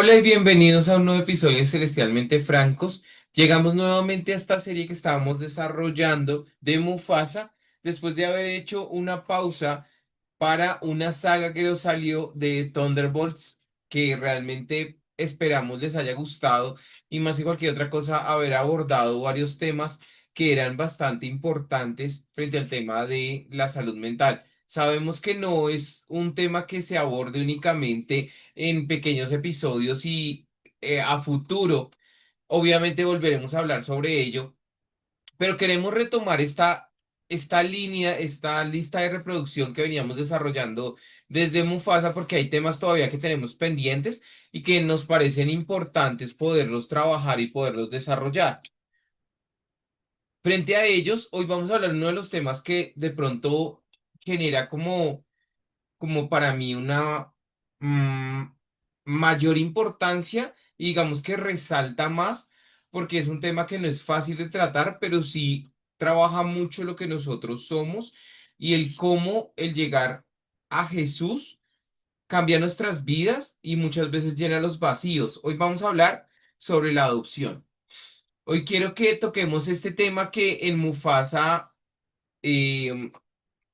Hola y bienvenidos a un nuevo episodio de Celestialmente Francos. Llegamos nuevamente a esta serie que estábamos desarrollando de Mufasa, después de haber hecho una pausa para una saga que nos salió de Thunderbolts, que realmente esperamos les haya gustado y más que cualquier otra cosa, haber abordado varios temas que eran bastante importantes frente al tema de la salud mental. Sabemos que no es un tema que se aborde únicamente en pequeños episodios y a futuro, obviamente volveremos a hablar sobre ello, pero queremos retomar esta línea, esta lista de reproducción que veníamos desarrollando desde Mufasa, porque hay temas todavía que tenemos pendientes y que nos parecen importantes poderlos trabajar y poderlos desarrollar. Frente a ellos, hoy vamos a hablar de uno de los temas que de pronto genera como para mí una mm, mayor importancia y digamos que resalta más porque es un tema que no es fácil de tratar, pero sí trabaja mucho lo que nosotros somos y el cómo el llegar a Jesús cambia nuestras vidas y muchas veces llena los vacíos. Hoy vamos a hablar sobre la adopción. Hoy quiero que toquemos este tema que en Mufasa eh,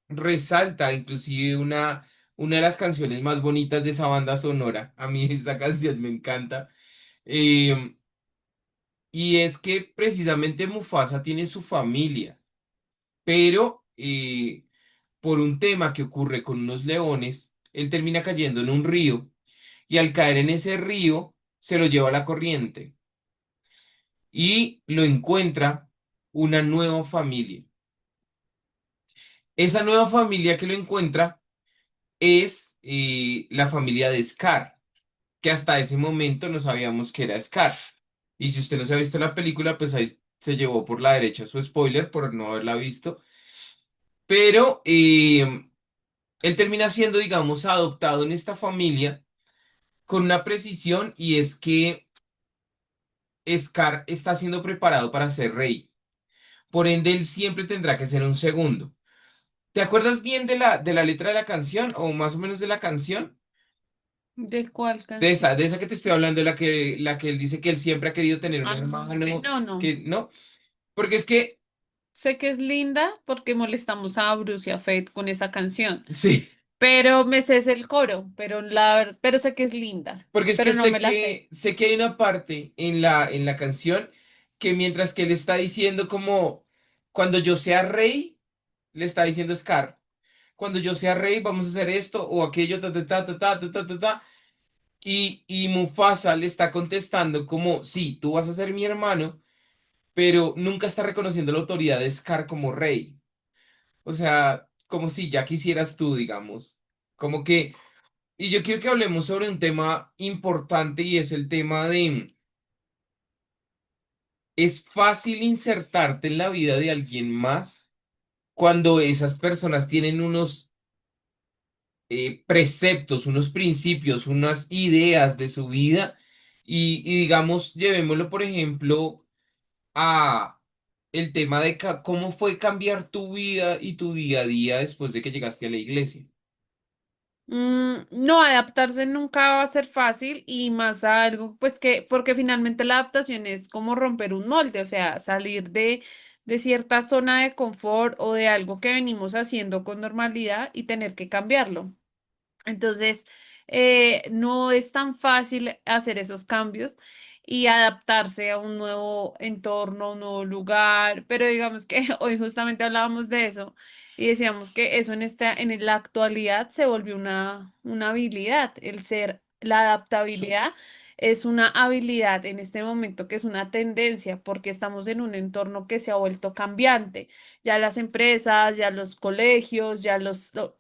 resalta inclusive una de las canciones más bonitas de esa banda sonora. A mí esta canción me encanta. Eh, y es que precisamente Mufasa tiene su familia, pero por un tema que ocurre con unos leones, él termina cayendo en un río y al caer en ese río se lo lleva la corriente y lo encuentra una nueva familia. Esa nueva familia que lo encuentra es la familia de Scar, que hasta ese momento no sabíamos que era Scar. Y si usted no se ha visto la película, pues ahí se llevó por la derecha su spoiler por no haberla visto. Pero él termina siendo, digamos, adoptado en esta familia con una precisión y es que Scar está siendo preparado para ser rey. Por ende, él siempre tendrá que ser un segundo. ¿Te acuerdas bien de la letra de la canción o más o menos de la canción? ¿De cuál De canción? esa, de esa que te estoy hablando, la que él dice que él siempre ha querido tener un Ah, hermano, no, no. que no, porque es que, Sé que es linda porque molestamos a Bruce y a Faith con esa canción, sí, pero me sé es el coro, pero sé que es linda, porque es que pero no me la sé. sé que hay una parte en la canción que mientras que él está diciendo como, cuando yo sea rey, le está diciendo Scar, cuando yo sea rey vamos a hacer esto o aquello, ta, ta, ta, ta, ta, ta, ta, ta, ta, y Mufasa le está contestando como, sí, tú vas a ser mi hermano, pero nunca está reconociendo la autoridad de Scar como rey. O sea, como si ya quisieras tú, digamos. Como que, y yo quiero que hablemos sobre un tema importante y es el tema de, ¿es fácil insertarte en la vida de alguien más cuando esas personas tienen unos preceptos, unos principios, unas ideas de su vida? Y digamos, llevémoslo, por ejemplo, a el tema de cómo fue cambiar tu vida y tu día a día después de que llegaste a la iglesia. No, adaptarse nunca va a ser fácil y más a algo, pues porque finalmente la adaptación es como romper un molde, o sea, salir de cierta zona de confort o de algo que venimos haciendo con normalidad y tener que cambiarlo. Entonces, no es tan fácil hacer esos cambios y adaptarse a un nuevo entorno, un nuevo lugar, pero digamos que hoy justamente hablábamos de eso y decíamos que eso en la actualidad se volvió una habilidad, el ser, la adaptabilidad. Es una habilidad en este momento que es una tendencia porque estamos en un entorno que se ha vuelto cambiante. Ya las empresas, ya los colegios,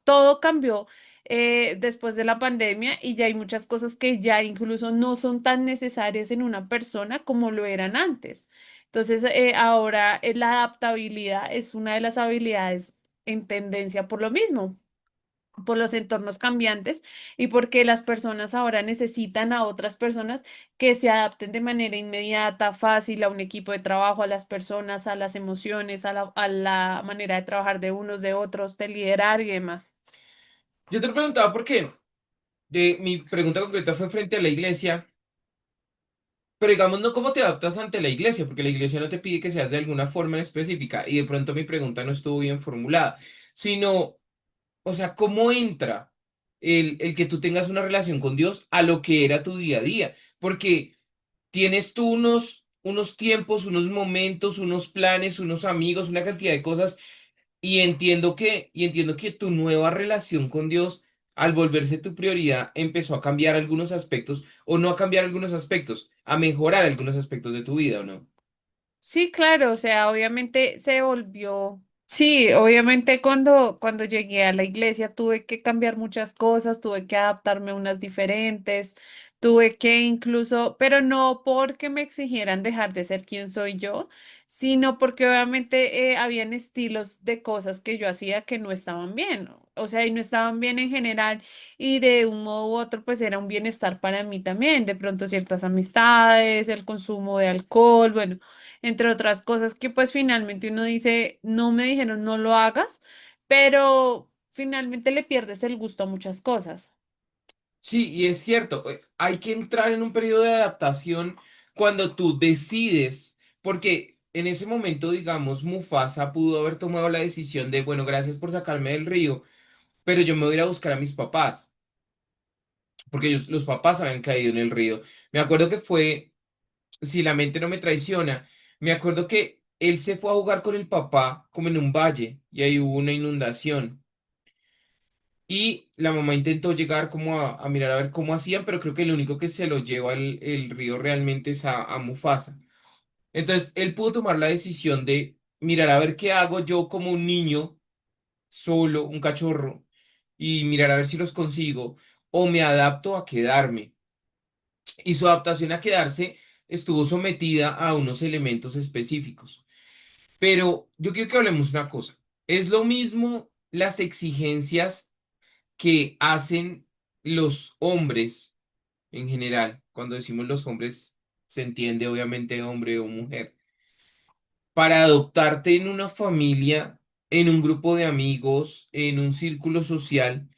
todo cambió después de la pandemia y ya hay muchas cosas que ya incluso no son tan necesarias en una persona como lo eran antes. Entonces, ahora la adaptabilidad es una de las habilidades en tendencia por lo mismo, por los entornos cambiantes y porque las personas ahora necesitan a otras personas que se adapten de manera inmediata, fácil a un equipo de trabajo, a las personas, a las emociones, a la manera de trabajar de unos, de otros, de liderar y demás. Yo te preguntaba por qué. Mi pregunta concreta fue frente a la iglesia, Pero digamos, no cómo te adaptas ante la iglesia, porque la iglesia no te pide que seas de alguna forma en específica, y de pronto mi pregunta no estuvo bien formulada, sino, o sea, ¿cómo entra el que tú tengas una relación con Dios a lo que era tu día a día? Porque tienes tú unos tiempos, unos momentos, unos planes, unos amigos, una cantidad de cosas y entiendo que tu nueva relación con Dios, al volverse tu prioridad, empezó a cambiar algunos aspectos, o no a cambiar algunos aspectos, a mejorar algunos aspectos de tu vida, ¿o no? Sí, claro, o sea, obviamente se volvió, sí, obviamente cuando llegué a la iglesia tuve que cambiar muchas cosas, tuve que adaptarme a unas diferentes, tuve que incluso, pero no porque me exigieran dejar de ser quien soy yo, sino porque obviamente habían estilos de cosas que yo hacía que no estaban bien, o sea, y no estaban bien en general, y de un modo u otro, pues era un bienestar para mí también, de pronto ciertas amistades, el consumo de alcohol, bueno, entre otras cosas que pues finalmente uno dice, no me dijeron no lo hagas, pero finalmente le pierdes el gusto a muchas cosas. Sí, y es cierto, hay que entrar en un periodo de adaptación cuando tú decides, porque en ese momento, digamos, Mufasa pudo haber tomado la decisión de, bueno, gracias por sacarme del río, pero yo me voy a ir a buscar a mis papás, porque los papás habían caído en el río. Me acuerdo que fue, si la mente no me traiciona, me acuerdo que él se fue a jugar con el papá como en un valle y ahí hubo una inundación. Y la mamá intentó llegar como a mirar a ver cómo hacían, pero creo que el único que se lo lleva el río realmente es a Mufasa. Entonces él pudo tomar la decisión de mirar a ver qué hago yo como un niño solo, un cachorro, y mirar a ver si los consigo o me adapto a quedarme. Y su adaptación a quedarse estuvo sometida a unos elementos específicos. Pero yo quiero que hablemos una cosa. Es lo mismo las exigencias que hacen los hombres en general. Cuando decimos los hombres, se entiende obviamente hombre o mujer. Para adoptarte en una familia, en un grupo de amigos, en un círculo social,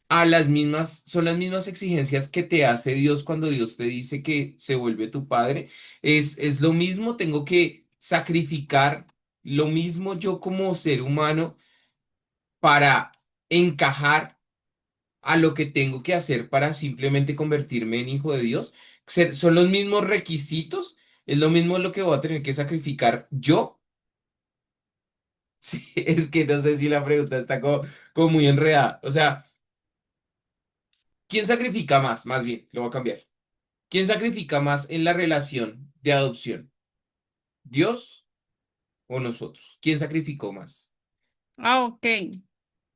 son las mismas exigencias que te hace Dios cuando Dios te dice que se vuelve tu padre. Es lo mismo, tengo que sacrificar lo mismo yo como ser humano para encajar a lo que tengo que hacer para simplemente convertirme en hijo de Dios. Son los mismos requisitos, es lo mismo lo que voy a tener que sacrificar yo. Sí, es que no sé si la pregunta está como muy enredada. O sea, ¿quién sacrifica más? Más bien, lo voy a cambiar. ¿Quién sacrifica más en la relación de adopción? ¿Dios o nosotros? ¿Quién sacrificó más? Ah, ok.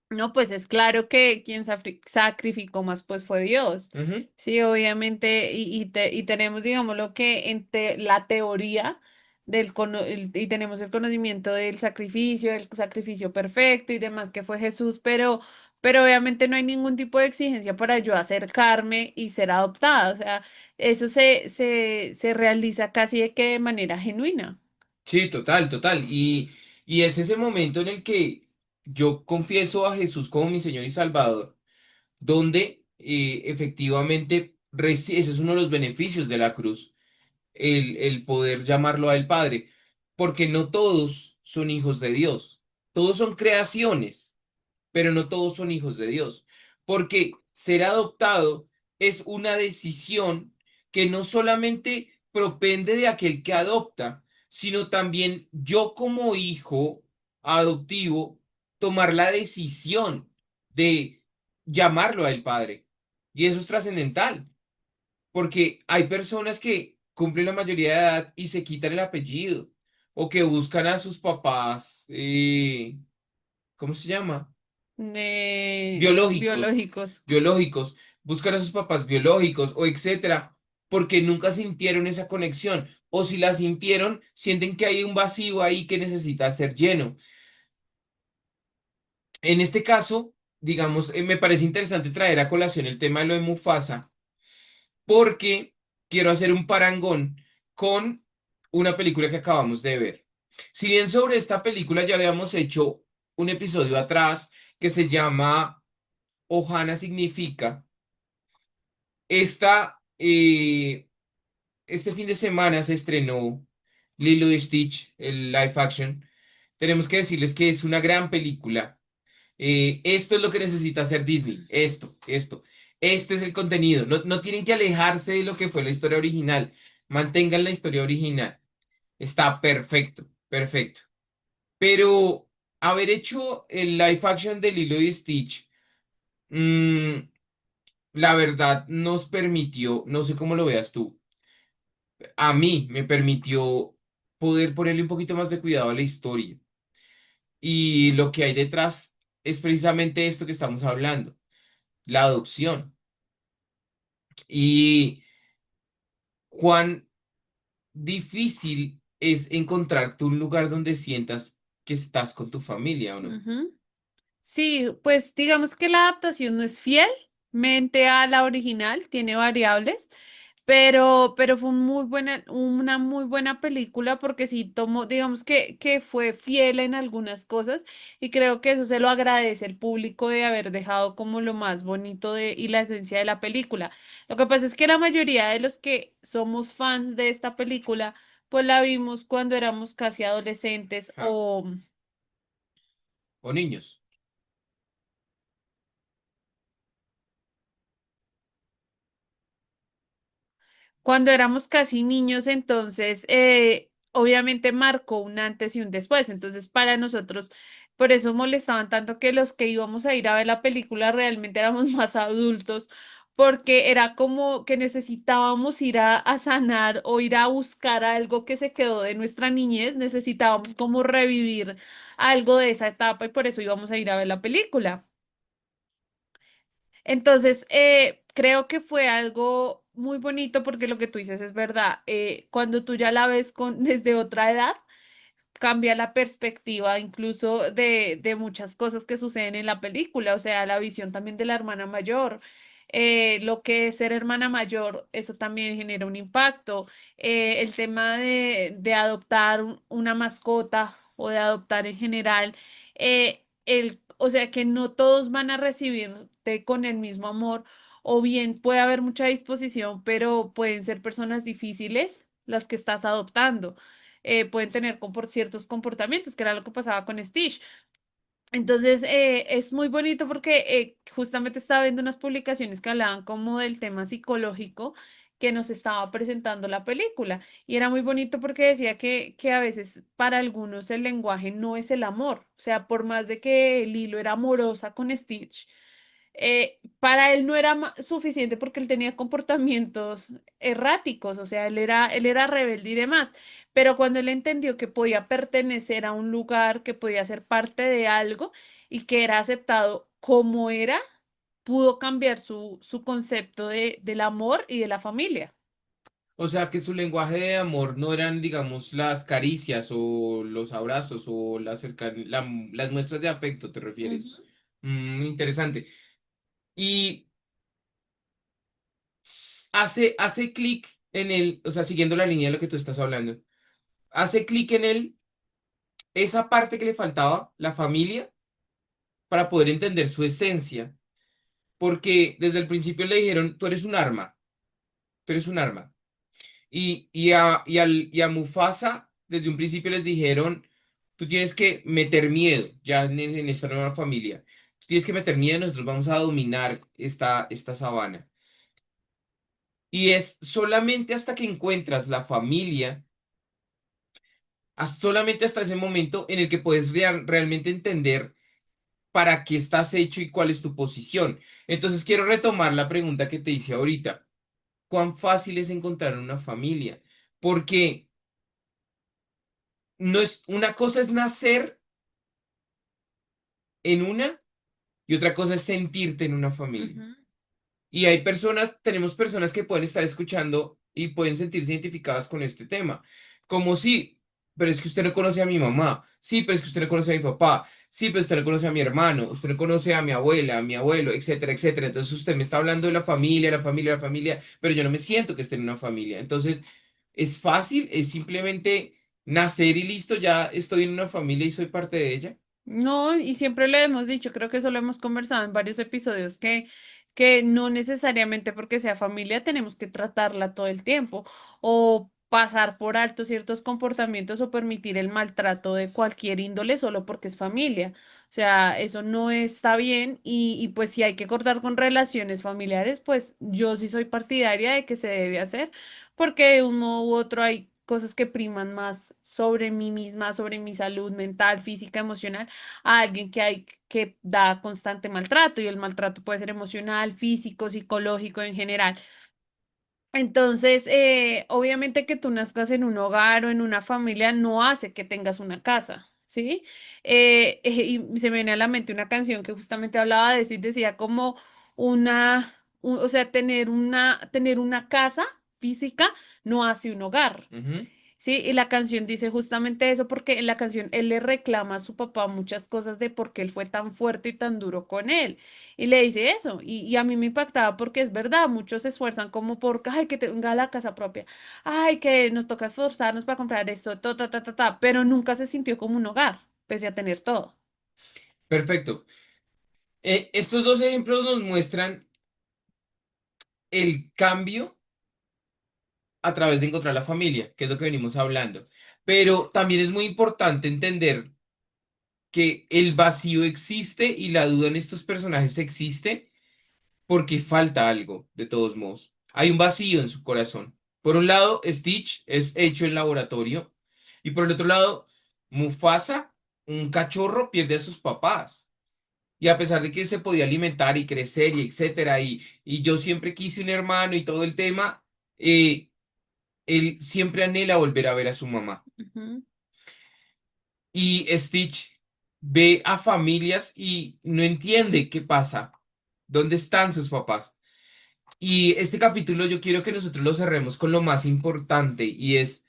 No, pues es claro que quien sacrificó más pues fue Dios. Ujú. Sí, obviamente, y tenemos, digamos, lo que la teoría y tenemos el conocimiento del sacrificio perfecto y demás que fue Jesús, pero obviamente no hay ningún tipo de exigencia para yo acercarme y ser adoptada. O sea, eso se realiza casi de que de manera genuina. Sí, total, total. Y es ese momento en el que yo confieso a Jesús como mi Señor y Salvador, donde efectivamente ese es uno de los beneficios de la cruz, el poder llamarlo a el Padre, porque no todos son hijos de Dios, todos son creaciones, pero no todos son hijos de Dios, porque ser adoptado es una decisión que no solamente propende de aquel que adopta, sino también yo como hijo adoptivo tomar la decisión de llamarlo a el Padre. Y eso es trascendental, porque hay personas que cumplen la mayoría de edad y se quitan el apellido, o que buscan a sus papás, ¿cómo se llama? Biológicos, Biológicos. biológicos, buscan a sus papás biológicos o etcétera, porque nunca sintieron esa conexión, o si la sintieron, sienten que hay un vacío ahí que necesita ser lleno. En este caso, digamos, me parece interesante traer a colación el tema de lo de Mufasa, porque quiero hacer un parangón con una película que acabamos de ver. Si bien sobre esta película ya habíamos hecho un episodio atrás que se llama Ohana significa, esta este fin de semana se estrenó Lilo y Stitch, el live action. Tenemos que decirles que es una gran película. Esto es lo que necesita hacer Disney. Esto. Este es el contenido. No, no tienen que alejarse de lo que fue la historia original. Mantengan la historia original. Está perfecto, perfecto. Pero haber hecho el live action de Lilo y Stitch, mm, la verdad nos permitió, no sé cómo lo veas tú, a mí me permitió poder ponerle un poquito más de cuidado a la historia. Y lo que hay detrás es precisamente esto que estamos hablando, la adopción. Y cuán difícil es encontrarte un lugar donde sientas que estás con tu familia, ¿o no? Ujú. Sí, pues digamos que la adaptación no es fielmente a la original, tiene variables, pero fue una muy buena película porque sí tomó, digamos que fue fiel en algunas cosas y creo que eso se lo agradece el público de haber dejado como lo más bonito y la esencia de la película. Lo que pasa es que la mayoría de los que somos fans de esta película, pues la vimos cuando éramos casi adolescentes Ja. o O niños. cuando éramos casi niños, entonces obviamente marcó un antes y un después. Entonces para nosotros, por eso molestaban tanto que los que íbamos a ir a ver la película realmente éramos más adultos, porque era como que necesitábamos ir a sanar o ir a buscar algo que se quedó de nuestra niñez, necesitábamos como revivir algo de esa etapa y por eso íbamos a ir a ver la película. Entonces, creo que fue algo muy bonito porque lo que tú dices es verdad. Cuando tú ya la ves desde otra edad, cambia la perspectiva incluso de muchas cosas que suceden en la película, o sea, la visión también de la hermana mayor. Lo que es ser hermana mayor, eso también genera un impacto. El tema de adoptar una mascota o de adoptar en general, o sea, que no todos van a recibirte con el mismo amor, o bien puede haber mucha disposición, pero pueden ser personas difíciles las que estás adoptando, pueden tener ciertos comportamientos, que era lo que pasaba con Stitch. Entonces, es muy bonito porque justamente estaba viendo unas publicaciones que hablaban como del tema psicológico que nos estaba presentando la película. Y era muy bonito porque decía que a veces para algunos el lenguaje no es el amor. O sea, por más de que Lilo era amorosa con Stitch, para él no era suficiente porque él tenía comportamientos erráticos, o sea, él era rebelde y demás, pero cuando él entendió que podía pertenecer a un lugar, que podía ser parte de algo y que era aceptado como era, pudo cambiar su concepto del amor y de la familia. O sea que su lenguaje de amor no eran, digamos, las caricias o los abrazos o las muestras de afecto, ¿te refieres? Ujú, Interesante. Y hace clic en él, o sea, siguiendo la línea de lo que tú estás hablando, hace clic en él esa parte que le faltaba, la familia, para poder entender su esencia. Porque desde el principio le dijeron, tú eres un arma, tú eres un arma. Y a Mufasa, desde un principio les dijeron, tú tienes que meter miedo ya en esta nueva familia. Tú tienes que meter miedo, nosotros vamos a dominar esta sabana. Y es solamente hasta que encuentras la familia, solamente hasta ese momento en el que puedes realmente entender para qué estás hecho y cuál es tu posición. Entonces quiero retomar la pregunta que te hice ahorita. ¿Cuán fácil es encontrar una familia? Porque no es, una cosa es nacer en una y otra cosa es sentirte en una familia. ujú. Y hay personas, tenemos personas que pueden estar escuchando y pueden sentirse identificadas con este tema. Como sí, pero es que usted no conoce a mi mamá. Sí, pero es que usted no conoce a mi papá. Sí, pero usted no conoce a mi hermano. Usted no conoce a mi abuela, a mi abuelo, etcétera, etcétera. Entonces usted me está hablando de la familia, la familia, la familia, pero yo no me siento que esté en una familia. Entonces, es fácil, es simplemente nacer y listo, ya estoy en una familia y soy parte de ella. No, y siempre le hemos dicho, creo que eso lo hemos conversado en varios episodios, que que no necesariamente porque sea familia tenemos que tratarla todo el tiempo o pasar por alto ciertos comportamientos o permitir el maltrato de cualquier índole solo porque es familia. O sea, eso no está bien y pues si hay que cortar con relaciones familiares, pues yo sí soy partidaria de que se debe hacer porque de un modo u otro hay cosas que priman más sobre mí misma, sobre mi salud mental, física, emocional, a alguien que hay que da constante maltrato y el maltrato puede ser emocional, físico, psicológico en general. Entonces, obviamente que tú nazcas en un hogar o en una familia no hace que tengas una casa, ¿sí? Y se me viene a la mente una canción que justamente hablaba de eso y decía como o sea, tener una casa física no hace un hogar. Ujú. Sí, y la canción dice justamente eso porque en la canción él le reclama a su papá muchas cosas de por qué él fue tan fuerte y tan duro con él. Y le dice eso. Y a mí me impactaba porque es verdad, muchos se esfuerzan como por, ay, que tenga la casa propia. Ay, que nos toca esforzarnos para comprar esto, pero nunca se sintió como un hogar, pese a tener todo. Perfecto. Estos dos ejemplos nos muestran el cambio a través de encontrar la familia, que es lo que venimos hablando. Pero también es muy importante entender que el vacío existe y la duda en estos personajes existe porque falta algo, de todos modos. Hay un vacío en su corazón. Por un lado, Stitch es hecho en laboratorio y por el otro lado, Mufasa, un cachorro, pierde a sus papás. Y a pesar de que se podía alimentar y crecer y etcétera, y yo siempre quise un hermano y todo el tema, él siempre anhela volver a ver a su mamá. Ujú, Y Stitch ve a familias y no entiende qué pasa, dónde están sus papás. Y este capítulo yo quiero que nosotros lo cerremos con lo más importante y es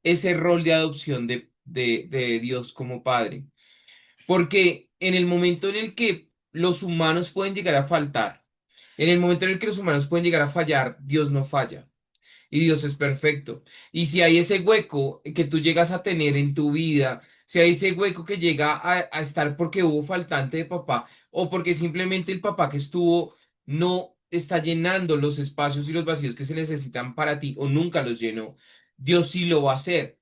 ese rol de adopción de Dios como Padre. Porque en el momento en el que los humanos pueden llegar a faltar, en el momento en el que los humanos pueden llegar a fallar, Dios no falla y Dios es perfecto. Y si hay ese hueco que tú llegas a tener en tu vida, si hay ese hueco que llega a estar porque hubo faltante de papá o porque simplemente el papá que estuvo no está llenando los espacios y los vacíos que se necesitan para ti o nunca los llenó, Dios sí lo va a hacer.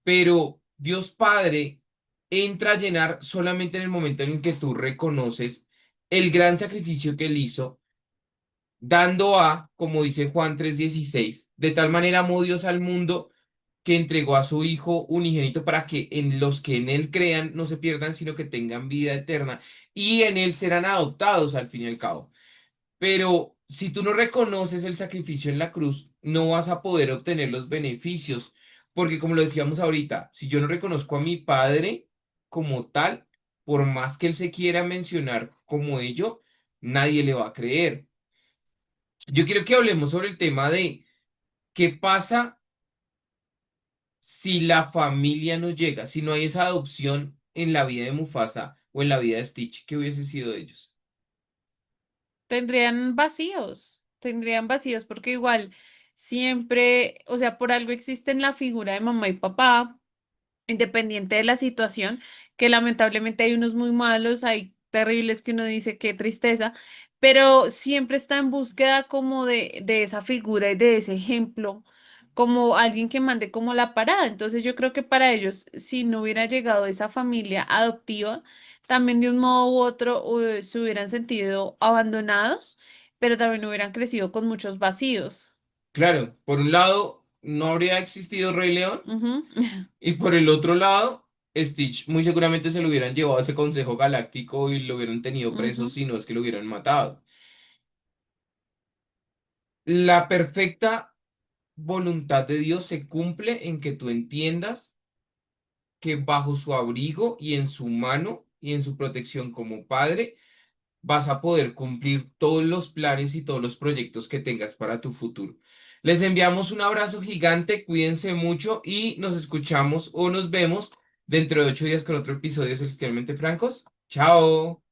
Pero Dios Padre entra a llenar solamente en el momento en el que tú reconoces el gran sacrificio que él hizo dando como dice Juan 3:16, de tal manera amó Dios al mundo que entregó a su Hijo unigénito para que en los que en Él crean no se pierdan, sino que tengan vida eterna y en Él serán adoptados al fin y al cabo. Pero si tú no reconoces el sacrificio en la cruz, no vas a poder obtener los beneficios, porque como lo decíamos ahorita, si yo no reconozco a mi Padre como tal, por más que Él se quiera mencionar como ello, nadie le va a creer. Yo quiero que hablemos sobre el tema de qué pasa si la familia no llega, si no hay esa adopción en la vida de Mufasa o en la vida de Stitch, ¿qué hubiese sido de ellos? tendrían vacíos porque igual siempre, o sea, por algo existe la figura de mamá y papá independiente de la situación, que lamentablemente hay unos muy malos, hay terribles que uno dice qué tristeza, pero siempre está en búsqueda como de esa figura y de ese ejemplo, como alguien que mande como la parada. Entonces yo creo que para ellos, si no hubiera llegado esa familia adoptiva, también de un modo u otro se hubieran sentido abandonados, pero también hubieran crecido con muchos vacíos. Claro, por un lado, no habría existido Rey León Ujú, y por el otro lado, Stitch muy seguramente se lo hubieran llevado a ese Consejo Galáctico y lo hubieran tenido preso ujú. si no es que lo hubieran matado. La perfecta voluntad de Dios se cumple en que tú entiendas que bajo su abrigo y en su mano y en su protección como padre, vas a poder cumplir todos los planes y todos los proyectos que tengas para tu futuro. Les enviamos un abrazo gigante, cuídense mucho y nos escuchamos o nos vemos dentro de 8 días con otro episodio de Celestialmente Francos. Chao.